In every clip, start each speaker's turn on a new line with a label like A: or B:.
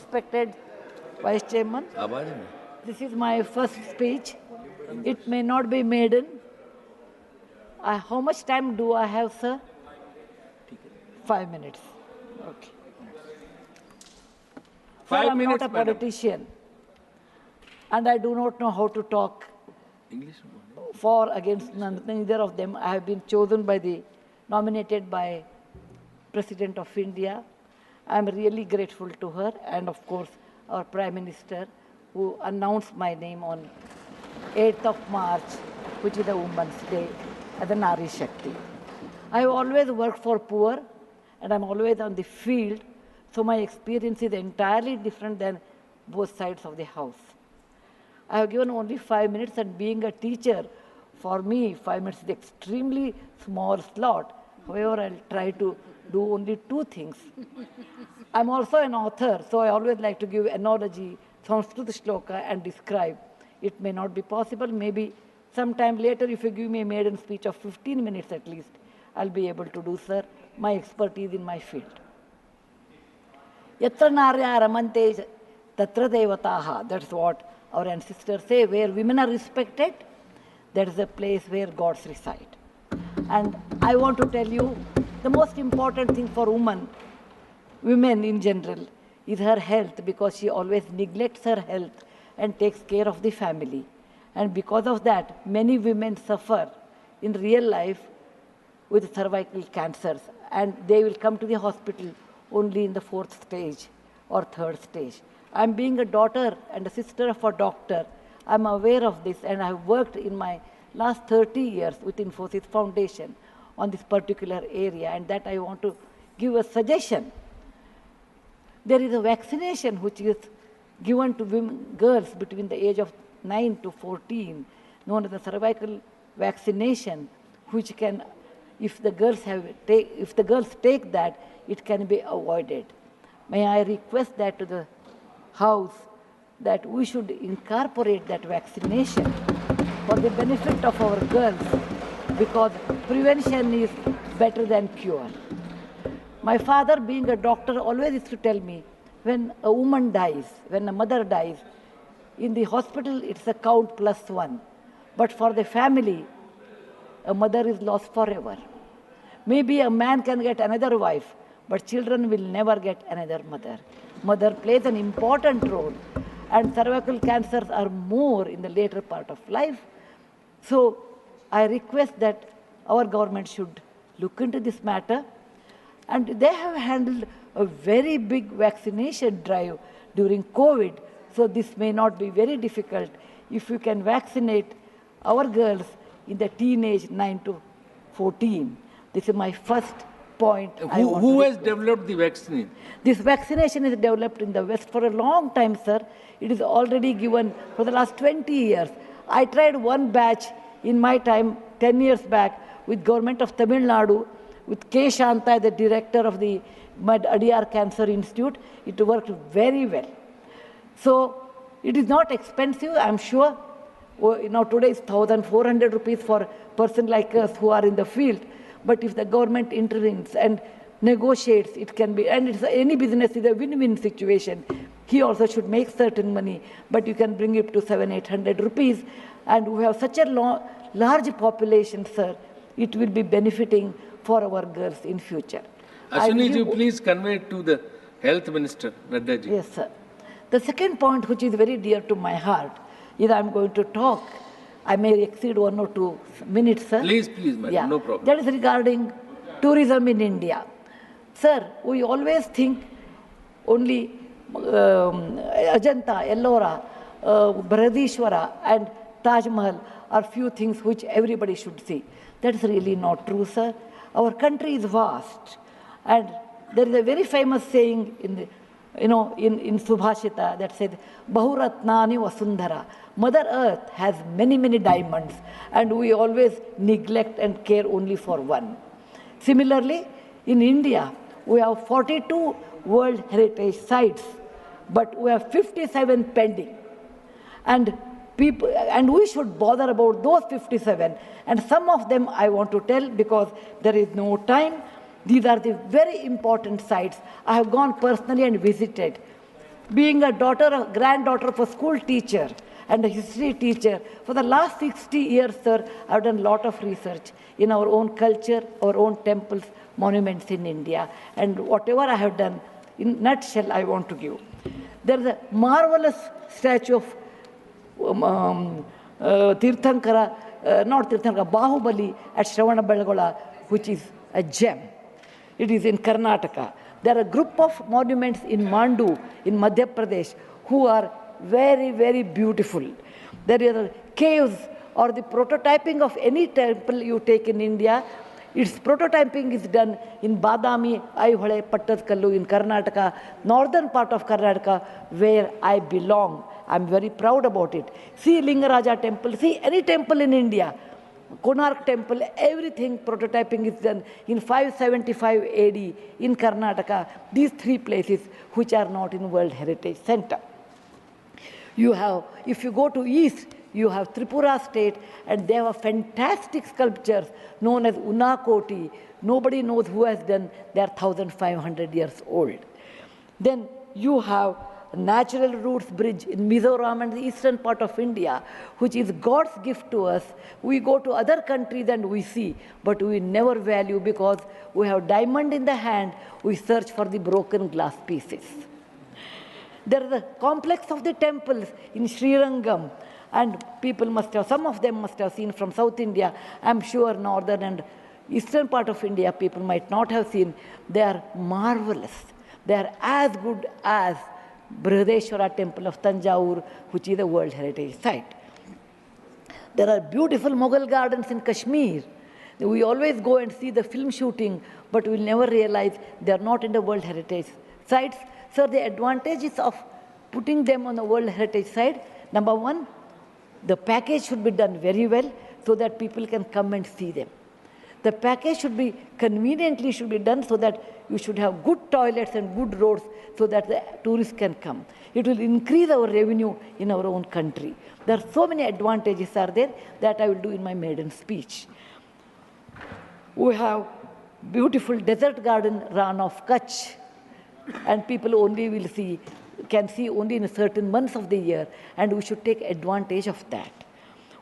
A: respected Vice Chairman, this is my first speech. It may not be maiden. How much time do I have, sir? 5 minutes. Okay.
B: 5
A: sir, I'm
B: minutes,
A: not a
B: madam.
A: politician, and I do not know how to talk for against neither of them. I have been chosen by nominated by President of India. I am really grateful to her, and of course our Prime Minister, who announced my name on 8th of March, which is the Women's Day, as a Nari Shakti. I have always worked for poor, and I'm always on the field, so my experience is entirely different than both sides of the house. I have given only 5 minutes, and being a teacher, for me, 5 minutes is extremely small slot. However, I'll try to do only 2 things. I'm also an author, so I always like to give analogy, Sanskrit shloka, and describe. It may not be possible. Maybe sometime later, if you give me a maiden speech of 15 minutes at least, I'll be able to do, sir, my expertise in my field. Yatra narya ramante tatra devataha. That's what our ancestors say. Where women are respected, that is the place where gods reside. And I want to tell you, the most important thing for women in general, is her health, because she always neglects her health and takes care of the family. And because of that, many women suffer in real life with cervical cancers, and they will come to the hospital only in the 4th stage or 3rd stage. I'm being a daughter and a sister of a doctor. I'm aware of this, and I've worked in my last 30 years with Infosis Foundation on this particular area, and that I want to give a suggestion. There is a vaccination which is given to girls between the age of 9 to 14, known as the cervical vaccination, which can, if the girls take that, it can be avoided. May I request that to the House, that we should incorporate that vaccination for the benefit of our girls, because prevention is better than cure. My father, being a doctor, always used to tell me, when a woman dies, when a mother dies, in the hospital it's a count +1. But for the family, a mother is lost forever. Maybe a man can get another wife, but children will never get another mother. Mother plays an important role, and cervical cancers are more in the later part of life. So I request that our government should look into this matter. And they have handled a very big vaccination drive during COVID, so this may not be very difficult if you can vaccinate our girls in the teenage 9 to 14. This is my first point.
B: Who has developed the vaccine?
A: This vaccination is developed in the West for a long time, sir. It is already given for the last 20 years. I tried one batch in my time, 10 years back, with government of Tamil Nadu, with K. Shanta, the director of the Adiyar Cancer Institute. It worked very well. So it is not expensive, I'm sure. Now today is 1,400 rupees for a person like us who are in the field. But if the government intervenes and negotiates, it can be, and any business is a win-win situation. He also should make certain money, but you can bring it to 700-800 rupees. And we have such a large population, sir, it will be benefiting for our girls in future.
B: Ashwini ji, please convey it to the Health Minister, Nadda ji.
A: Yes, sir. The second point, which is very dear to my heart, is I'm going to talk. I may exceed 1 or 2 minutes, sir.
B: Please, madam, no problem.
A: That is regarding tourism in India. Sir, we always think only Ajanta, Ellora, Brihadishwara and Taj Mahal are few things which everybody should see. That is really not true, sir. Our country is vast, and there is a very famous saying in Subhashita that says, Bahuratnani Vasundhara. Mother Earth has many, many diamonds, and we always neglect and care only for one. Similarly, in India, we have 42 World Heritage Sites, but we have 57 pending. And we should bother about those 57. And some of them I want to tell because there is no time. These are the very important sites. I have gone personally and visited. being a granddaughter of a school teacher and a history teacher, for the last 60 years, sir, I've done a lot of research in our own culture, our own temples, monuments in India, and whatever I have done, in nutshell, I want to give. There is a marvelous statue of Tirthankara, not Tirthankara, Bahubali at Shravanabelagola, which is a gem. It is in Karnataka. There are a group of monuments in Mandu, in Madhya Pradesh, who are very, very beautiful. There are caves or the prototyping of any temple you take in India. Its prototyping is done in Badami, Aihole, Pattadkallu in Karnataka, northern part of Karnataka, where I belong. I'm very proud about it. See Lingaraja temple, see any temple in India, Konark temple, everything prototyping is done in 575 AD in Karnataka. These three places which are not in World Heritage Center. You have, if you go to east, you have Tripura state, and they have fantastic sculptures known as Unakoti. Nobody knows who has done. They are 1,500 years old. Then you have Natural Roots Bridge in Mizoram and the eastern part of India, which is God's gift to us. We go to other countries and we see, but we never value because we have diamond in the hand, we search for the broken glass pieces. There is a complex of the temples in Srirangam, and people must have, some of them must have seen from South India. I'm sure northern and eastern part of India people might not have seen. They are marvelous. They are as good as Brihadeshwara temple of Tanjore, which is a World Heritage Site. There are beautiful Mughal gardens in Kashmir. We always go and see the film shooting, but we'll never realize they are not in the World Heritage Sites. So the advantages of putting them on the World Heritage Site, number one, the package should be done very well so that people can come and see them. The package should be conveniently done so that you should have good toilets and good roads so that the tourists can come. It will increase our revenue in our own country. There are so many advantages are there that I will do in my maiden speech. We have beautiful desert garden Ran of Kutch, and people only can see only in certain months of the year, and we should take advantage of that.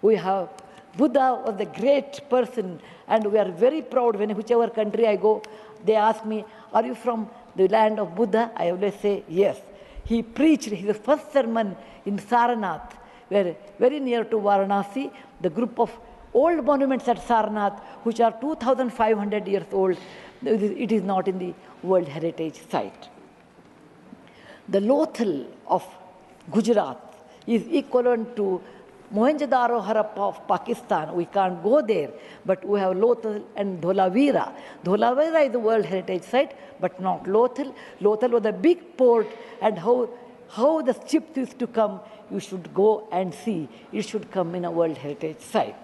A: We have Buddha was a great person, and we are very proud when whichever country I go, they ask me, are you from the land of Buddha? I always say, yes. He preached his first sermon in Sarnath, where very near to Varanasi, the group of old monuments at Sarnath, which are 2,500 years old, it is not in the World Heritage Site. The Lothal of Gujarat is equivalent to Mohenjo-daro Harappa of Pakistan. We can't go there, but we have Lothal and Dholavira. Dholavira is the World Heritage Site, but not Lothal. Lothal was a big port, and how the ships used to come, you should go and see. It should come in a World Heritage Site.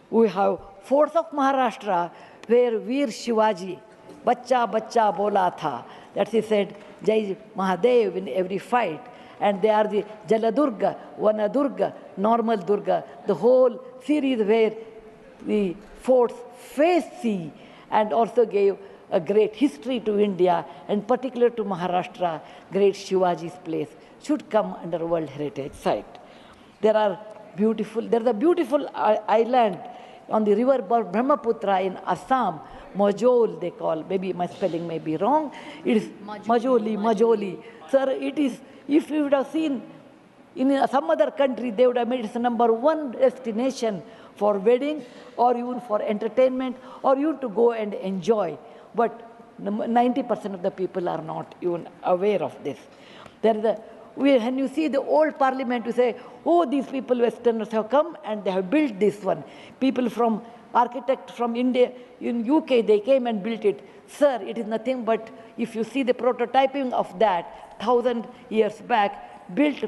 A: We have forts of Maharashtra, where Veer Shivaji, Bachcha Bachcha Bola Tha, that he said, Jai Mahadev in every fight. And they are the Jaladurga, Vanadurga, Normal Durga, the whole series where the forts face sea and also gave a great history to India, and particular to Maharashtra, great Shivaji's place should come under World Heritage Site. There's a beautiful island on the river Brahmaputra in Assam, Majol they call, maybe my spelling may be wrong. It is Majoli. Sir, it is, if you would have seen in some other country, they would have made it the #1 destination for wedding or even for entertainment or even to go and enjoy. But 90% of the people are not even aware of this. When you see the old parliament, you say, oh, these people, Westerners have come and they have built this one. People from, architect from India, in UK, they came and built it. Sir, it is nothing but, if you see the prototyping of that, 1,000 years back, built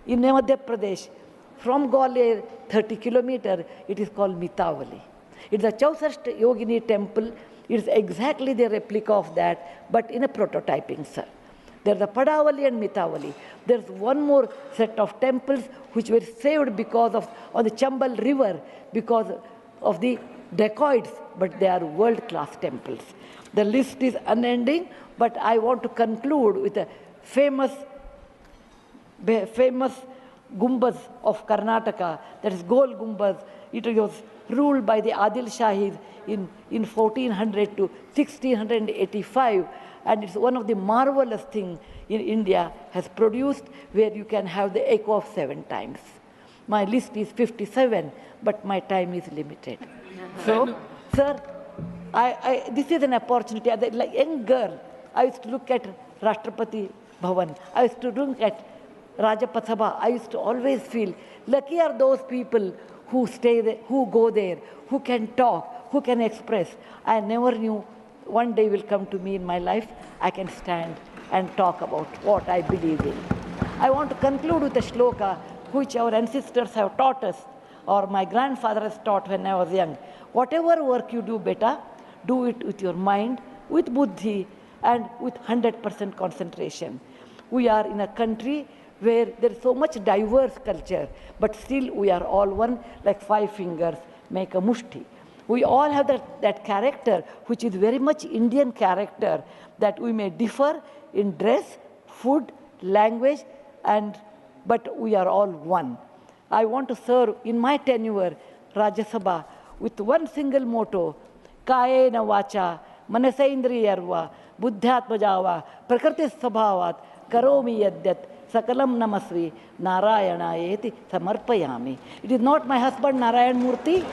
A: in Madhya Pradesh, from Gwalior, 30 kilometers, it is called Mitavali. It's a Chausast Yogini temple. It is exactly the replica of that, but in a prototyping, sir. There's a Padavali and Mitavali. There's one more set of temples which were saved because of, on the Chambal River, because of the dacoits, but they are world-class temples. The list is unending, but I want to conclude with a famous famous Gumbaz of Karnataka, that is Gol Gumbaz. It was ruled by the Adil Shahis in 1400 to 1685, and it's one of the marvelous things in India has produced, where you can have the echo of 7 times. My list is 57, but my time is limited. So, sir, this is an opportunity. As a young girl, I used to look at Rashtrapati Bhavan. I used to look at Rajyasabha. I used to always feel lucky are those people who stay there, who go there, who can talk, who can express. I never knew one day will come to me in my life, I can stand and talk about what I believe in. I want to conclude with a shloka which our ancestors have taught us, or my grandfather has taught when I was young. Whatever work you do, beta, do it with your mind, with buddhi, and with 100% concentration. We are in a country where there is so much diverse culture, but still we are all one, like 5 fingers make a mushti. We all have that character, which is very much Indian character, that we may differ in dress, food, language, but we are all one. I want to serve in my tenure, Rajyasabha, with one single motto, Kayena vacha, manasaindriyarva, buddhyatmajava, prakriti sabhavat, karomi yadyat, sakalam namasvi, Narayanayeti samarpayami. It is not my husband Narayan Murthy,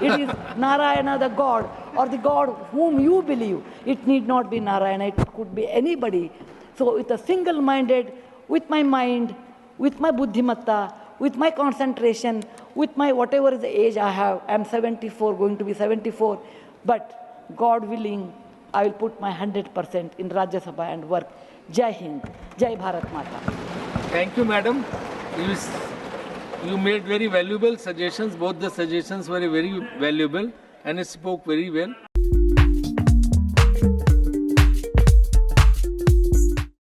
A: it is Narayana the God, or the God whom you believe. It need not be Narayana, it could be anybody. So with a single-minded, with my mind, with my buddhimatta, with my concentration, with my whatever is the age I have, I am 74, going to be 74, but God willing, I will put my 100% in Rajyasabha and work. Jai Hind, Jai Bharat Mata.
B: Thank you, madam. You made very valuable suggestions. Both the suggestions were very valuable and spoke very well.